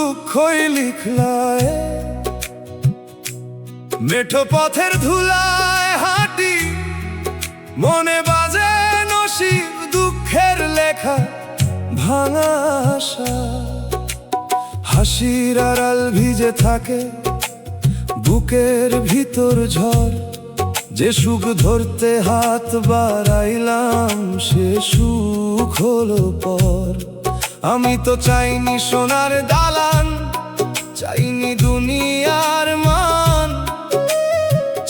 দুঃখই লিখলায়। মেঠো পথের ধুলায় হাঁটি, মনে বাজে নসিব দুঃখের লেখা ভাঙা আশা। হাসির আড়াল ভিজে থাকে বুকের ভিতর ঝড়, যে সুখ ধরতে হাত বাড়াইলাম সে সুখ হলো পর। আমি তো চাইনি সোনার দালান, চাইনি দুনিয়ার মান,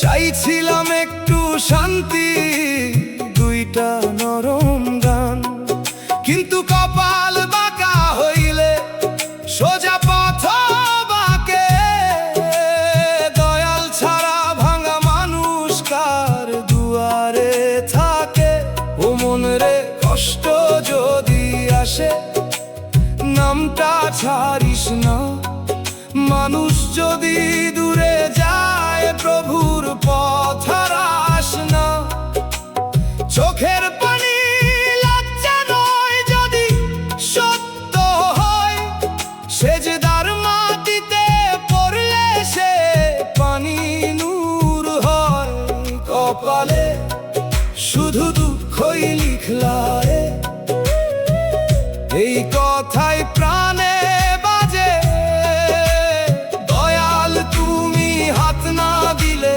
চাইছিলাম একটু শান্তি, দুইটা নরম গান। কিন্তু কপাল বাঁকা হইলে সোজা পথ বাঁকে, দয়াল ছাড়া ভাঙা মানুষ কার দুয়ারে থাকে। ও মন রে, কষ্ট যদি আসে নামটা ছাড়িস না, মানুষ যদি দূরে যায় প্রভুর পথ হারাস না। চোখের পানি লজ্জা নয় যদি সত্য হয়, সেজদার মাটিতে পড়লে সে পানি নূর হয়। কপালে শুধু দুঃখই লিখলায়, এই কথাই প্রাণে বাজে। দয়াল তুমি হাত না দিলে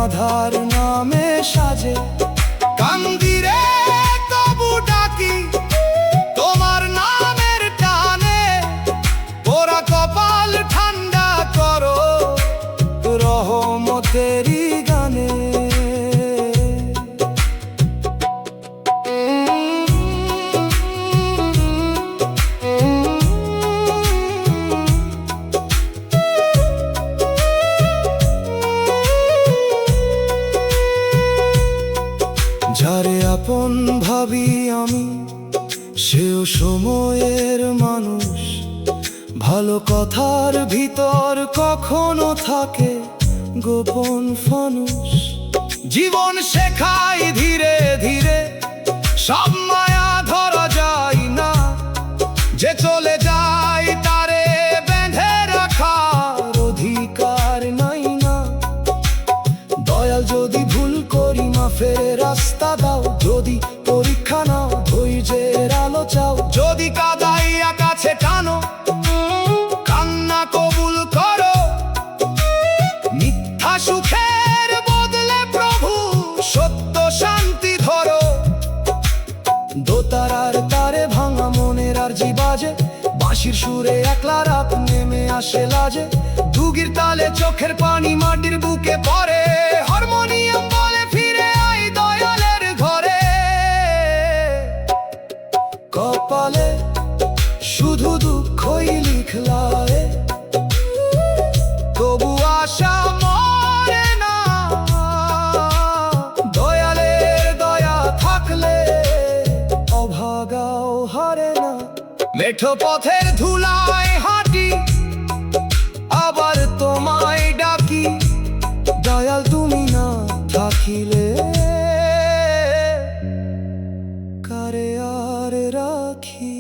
আধার নামে সাজে। কান্দিরে তবু ডাকি তোমার নামের টানে, পোড়া কপাল ঠান্ডা করো রহমতেরই গানে। যারে আপন ভাবি আমি, সেও সময়ের মানুষ। ভালো কথার ভিতর কখনো থাকে গোপন ফানুষ। জীবন শেখায় ধীরে ধীরে, সব মায়া ধরা যায় না। যে চলে যায় তারে বেঁধে রাখার অধিকার নাই না। দয়াল যদি ভুল করি মাফের রাস্তা দাও, যদি পরীক্ষা নাও ধৈর্যের আলো চাও। যদি কাদাইয়া কাছে টানো কান্না কবুল করো, মিথ্যা সুখের বদলে প্রভু সত্য শান্তি ধরো। দোতারার তারে ভাঙা মনের আরজি বাজে, বাঁশির সুরে একলা রাত নেমে আসে লাজে। দুগির তালে চোখের পানি মাটির বুকে পড়ে, হারমোনিয়াম বলে ফিরে আই দয়ালের ঘরে। কপালে শুধু দুঃখই লিখলায়, তবু আশা মরে না। দয়ালের দয়া থাকলে অভাগাও হারে না। মেঠো পথের ধুলায় হাঁটি, আবার তোমায় ডাকি। দয়াল তুমি না থাকিলে কারে আর রাখি।